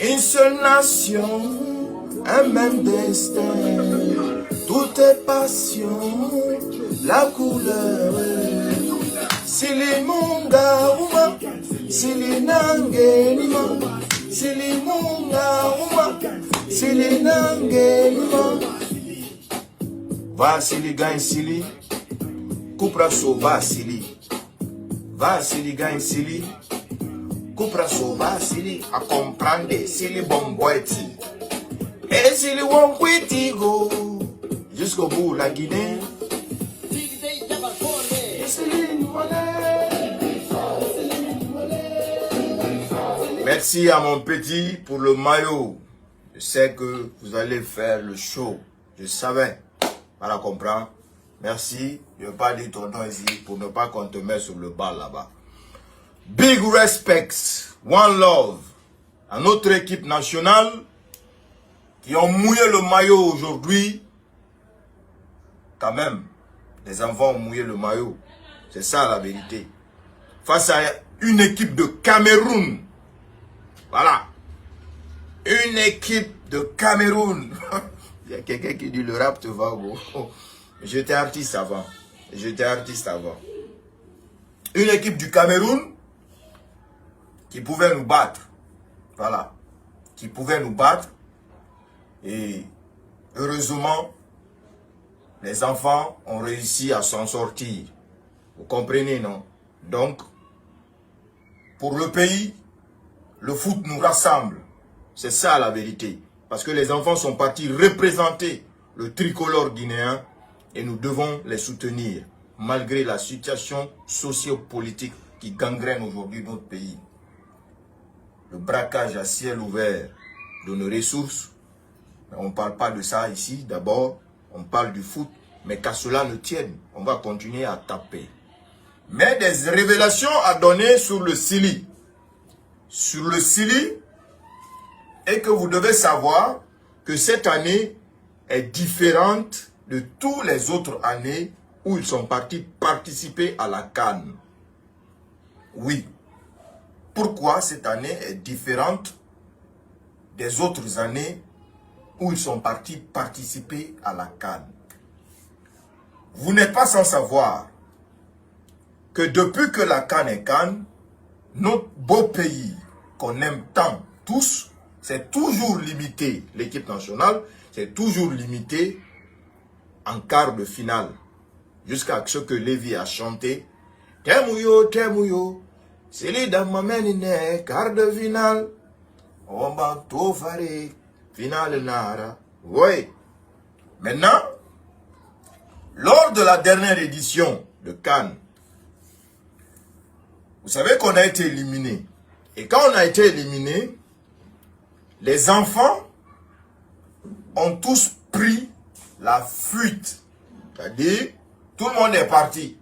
Une seule nation, un même destin. Toutes est passion, la couleur. Sili munga uma, sili nangelima. Sili munga uma, sili nangelima. Va sili gagne sili, kupra so va sili. Va sili gagne sili. Kupra so va sili a comprendre sili bon boiti. Et sili won kwiti go jusqu'au bout la Guinée. Merci à mon petit pour le maillot. Je sais que vous allez faire le show. Je savais. Voilà, comprendre. Merci. Je ne vais pas dire ton nom ici pour ne pas qu'on te mette sur le bal là-bas. Big respects, one love à notre équipe nationale qui ont mouillé le maillot aujourd'hui. Quand même, les enfants ont mouillé le maillot. C'est ça la vérité. Face à une équipe de Cameroun. Voilà. Une équipe de Cameroun. Il y a quelqu'un qui dit le rap te va gros. J'étais artiste avant. J'étais artiste avant. Une équipe du Cameroun qui pouvait nous battre. Voilà. Qui pouvait nous battre. Et heureusement, les enfants ont réussi à s'en sortir. Vous comprenez, non? Donc, pour le pays, le foot nous rassemble. C'est ça la vérité. Parce que les enfants sont partis représenter le tricolore guinéen et nous devons les soutenir malgré la situation socio-politique qui gangrène aujourd'hui notre pays. Le braquage à ciel ouvert de nos ressources, on ne parle pas de ça ici. D'abord, on parle du foot, mais qu'à cela ne tienne, on va continuer à taper. Mais des révélations à donner sur le Sili. Sur le Sili, et que vous devez savoir que cette année est différente de toutes les autres années où ils sont partis participer à la CAN. Oui. Pourquoi cette année est différente des autres années où ils sont partis participer à la CAN? Vous n'êtes pas sans savoir que depuis que la CAN est CAN, notre beau pays qu'on aime tant tous, c'est toujours limité, l'équipe nationale, c'est toujours limité en quart de finale. Jusqu'à ce que Lévy a chanté « Temouyo, c'est les dames m'amènent quart de finale. On va tout faire, finale nara. » Oui. Maintenant, lors de la dernière édition de CAN, vous savez qu'on a été éliminé. Et quand on a été éliminé, les enfants ont tous pris la fuite. C'est-à-dire, tout le monde est parti.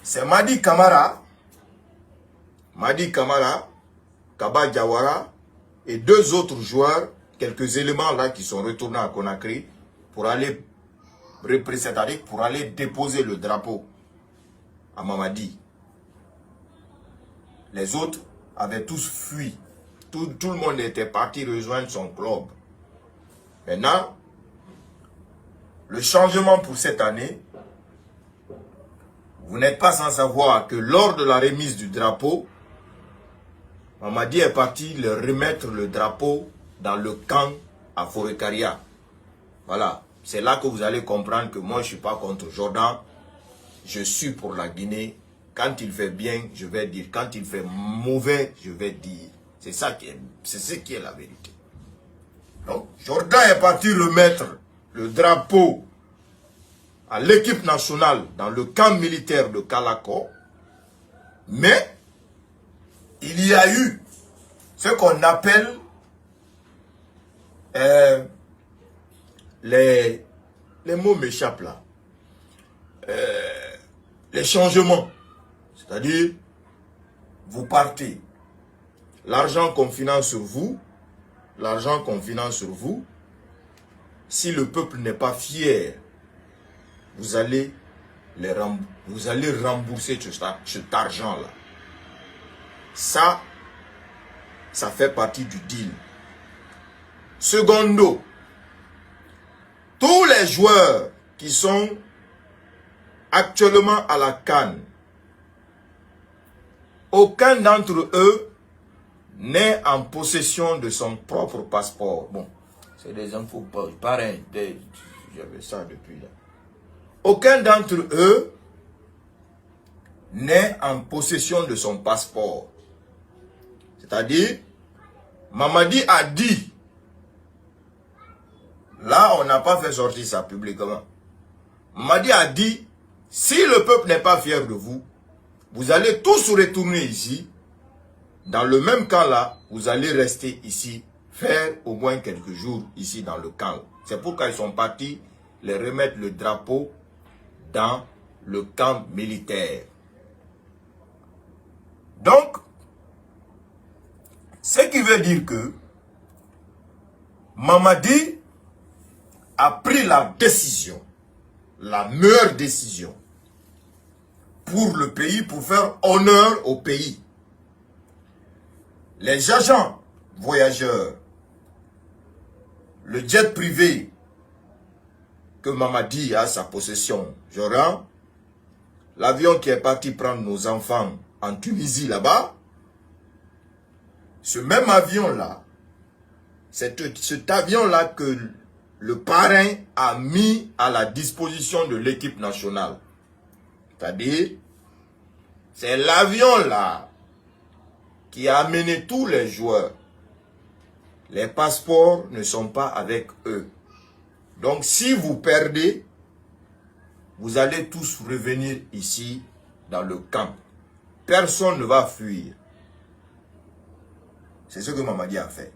C'est Madi Camara, Kaba Diawara et deux autres joueurs, quelques éléments là qui sont retournés à Conakry pour aller représenter, pour aller déposer le drapeau à Mamadi. Les autres avaient tous fui. Tout le monde était parti rejoindre son club. Maintenant, le changement pour cette année, vous n'êtes pas sans savoir que lors de la remise du drapeau, Mamadi est parti leur remettre le drapeau dans le camp à Forêt-Caria. Voilà, c'est là que vous allez comprendre que moi je ne suis pas contre Jordan. Je suis pour la Guinée. Quand il fait bien, je vais dire. Quand il fait mauvais, je vais dire. C'est ça qui est, c'est ce qui est la vérité. Donc, Jordan est parti remettre le drapeau à l'équipe nationale dans le camp militaire de Kalako. Mais, il y a eu ce qu'on appelle les mots m'échappent là. Les changements. C'est-à-dire, vous partez. L'argent qu'on finance sur vous, si le peuple n'est pas fier, vous allez rembourser cet argent-là. Ça, Ça fait partie du deal. Secondo, tous les joueurs qui sont actuellement à la CAN, aucun d'entre eux n'est en possession de son propre passeport. Bon, c'est des infos pareil, j'avais ça depuis là. Aucun d'entre eux n'est en possession de son passeport. C'est-à-dire, Mamadi a dit, là on n'a pas fait sortir ça publiquement. Mamadi a dit, si le peuple n'est pas fier de vous, vous allez tous retourner ici. Dans le même camp là, vous allez rester ici, faire au moins quelques jours ici dans le camp. C'est pourquoi ils sont partis les remettre le drapeau dans le camp militaire. Donc, ce qui veut dire que Mamadi a pris la décision, la meilleure décision pour le pays, pour faire honneur au pays. Les agents voyageurs, le jet privé que Mamadi a à sa possession, Joran, l'avion qui est parti prendre nos enfants en Tunisie là-bas, ce même avion-là, cet avion-là que le parrain a mis à la disposition de l'équipe nationale. C'est-à-dire, c'est l'avion-là qui a amené tous les joueurs. Les passeports ne sont pas avec eux. Donc, si vous perdez, vous allez tous revenir ici dans le camp. Personne ne va fuir. C'est ce que Mamadi a fait.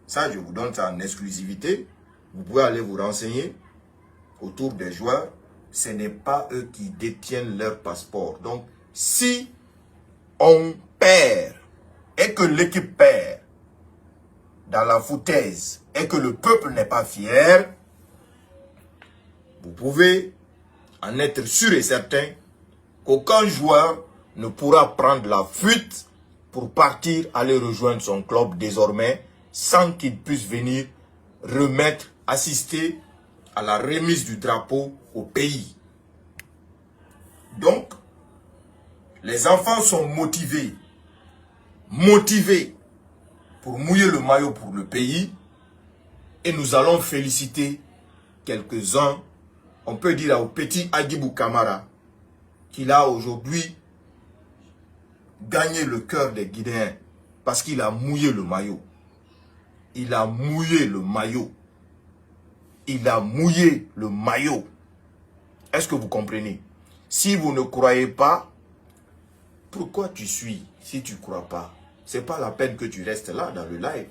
Ça, je vous donne ça en exclusivité. Vous pouvez aller vous renseigner autour des joueurs. Ce n'est pas eux qui détiennent leur passeport. Donc, si on perd et que l'équipe perd dans la foutaise et que le peuple n'est pas fier, vous pouvez en être sûr et certain qu'aucun joueur ne pourra prendre la fuite pour partir aller rejoindre son club désormais sans qu'il puisse venir remettre, assister à la remise du drapeau au pays. Donc, les enfants sont motivés pour mouiller le maillot pour le pays et nous allons féliciter quelques-uns. On peut dire au petit Hadjibou Camara qu'il a aujourd'hui gagné le cœur des Guinéens parce qu'il a mouillé le maillot. Il a mouillé le maillot. Il a mouillé le maillot. Est-ce que vous comprenez? Si vous ne croyez pas, pourquoi tu suis si tu ne crois pas? Ce n'est pas la peine que tu restes là dans le live.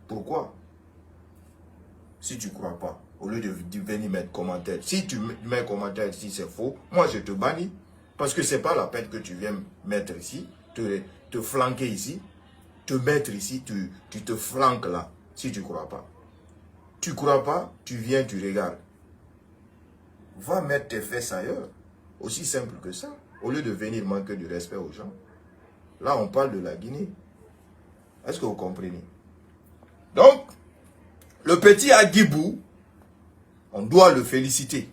Pourquoi? Si tu ne crois pas, au lieu de venir mettre commentaire. Si tu mets commentaire si c'est faux, moi je te bannis. Parce que ce n'est pas la peine que tu viennes mettre ici, te flanquer ici, te mettre ici, tu te flanques là, si tu ne crois pas. Tu ne crois pas, tu viens, tu regardes. Va mettre tes fesses ailleurs. Aussi simple que ça. Au lieu de venir manquer de respect aux gens. Là, on parle de la Guinée. Est-ce que vous comprenez? Donc, le petit Hadjibou, on doit le féliciter.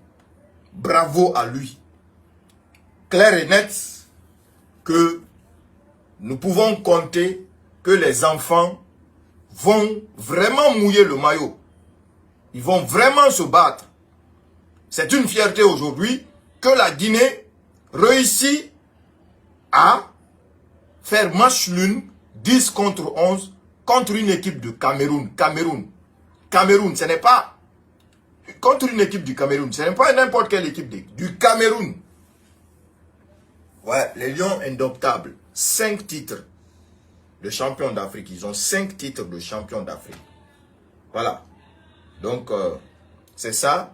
Bravo à lui. Clair et net que nous pouvons compter que les enfants vont vraiment mouiller le maillot. Ils vont vraiment se battre. C'est une fierté aujourd'hui que la Guinée réussit à faire match nul 10 contre 11 contre une équipe de Cameroun. Cameroun, ce n'est pas contre une équipe du Cameroun. Ce n'est pas n'importe quelle équipe du Cameroun. Ouais, les Lions indoptables. 5 titres de champion d'Afrique. Ils ont 5 titres de champion d'Afrique. Voilà. Donc, c'est ça.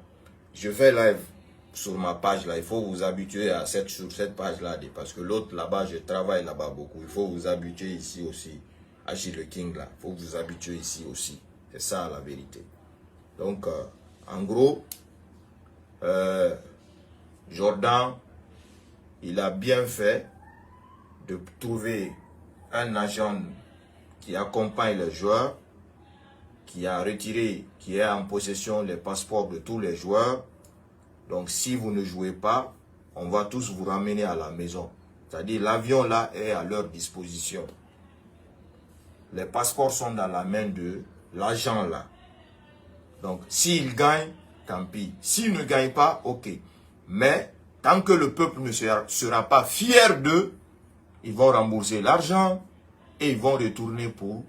Je fais live sur ma page là. Il faut vous habituer à sur cette page là. Parce que l'autre là-bas, je travaille là-bas beaucoup. Il faut vous habituer ici aussi. Agile le King là. Il faut vous habituer ici aussi. C'est ça la vérité. Donc, en gros, Jordan, il a bien fait de trouver un agent qui accompagne les joueurs, qui a retiré, qui est en possession les passeports de tous les joueurs. Donc si vous ne jouez pas, on va tous vous ramener à la maison. C'est-à-dire l'avion là est à leur disposition. Les passeports sont dans la main de l'agent là. Donc s'il gagne, tant pis. S'il ne gagne pas, ok. Mais tant que le peuple ne sera pas fier d'eux, ils vont rembourser l'argent et ils vont retourner pour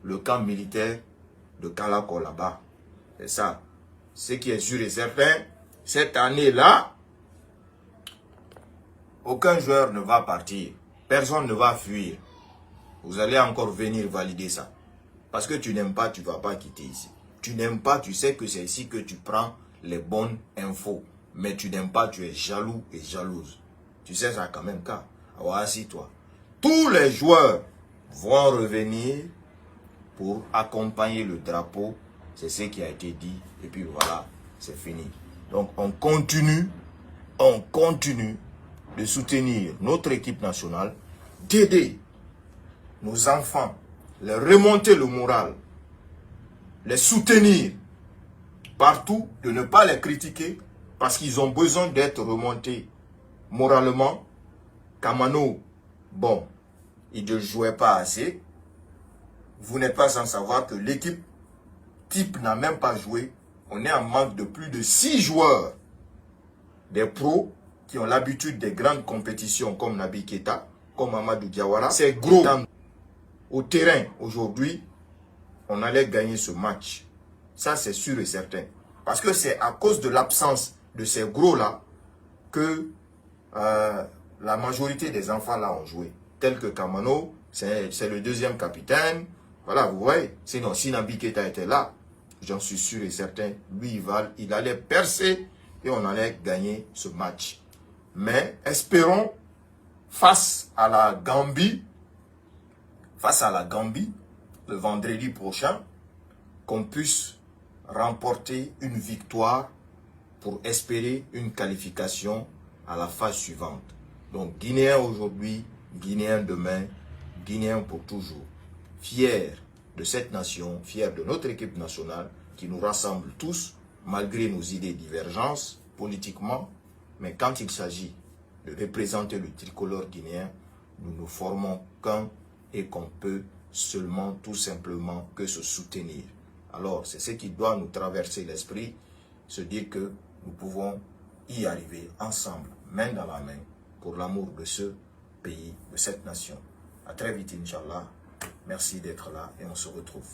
le camp militaire de Kalako là-bas. C'est ça. Ce qui est sûr et certain, cette année-là, aucun joueur ne va partir. Personne ne va fuir. Vous allez encore venir valider ça. Parce que tu n'aimes pas, tu ne vas pas quitter ici. Tu n'aimes pas, tu sais que c'est ici que tu prends les bonnes infos. Mais tu n'aimes pas, tu es jaloux et jalouse. Tu sais ça quand même, car. Assis-toi. Tous les joueurs vont revenir pour accompagner le drapeau. C'est ce qui a été dit. Et puis voilà, c'est fini. Donc on continue de soutenir notre équipe nationale, d'aider nos enfants, les remonter le moral, les soutenir partout, de ne pas les critiquer parce qu'ils ont besoin d'être remontés moralement. Kamano, bon, il ne jouait pas assez. Vous n'êtes pas sans savoir que l'équipe type n'a même pas joué. On est en manque de plus de 6 joueurs. Des pros qui ont l'habitude des grandes compétitions comme Naby Keita, comme Amadou Diawara. C'est gros. Au terrain, aujourd'hui, on allait gagner ce match. Ça, c'est sûr et certain. Parce que c'est à cause de l'absence de ces gros-là que la majorité des enfants là ont joué. Tel que Kamano, c'est le deuxième capitaine. Voilà, vous voyez. Sinon, si Naby Keita était là, j'en suis sûr et certain, lui, il allait percer et on allait gagner ce match. Mais espérons, face à la Gambie, le vendredi prochain, qu'on puisse remporter une victoire pour espérer une qualification à la phase suivante. Donc, Guinéens aujourd'hui, Guinéens demain, Guinéens pour toujours. Fiers de cette nation, fiers de notre équipe nationale qui nous rassemble tous, malgré nos idées divergences politiquement. Mais quand il s'agit de représenter le tricolore guinéen, nous ne formons qu'un et qu'on peut seulement, tout simplement, que se soutenir. Alors, c'est ce qui doit nous traverser l'esprit, se dire que nous pouvons y arriver ensemble, main dans la main, pour l'amour de ce pays, de cette nation. À très vite, Inch'Allah. Merci d'être là et on se retrouve.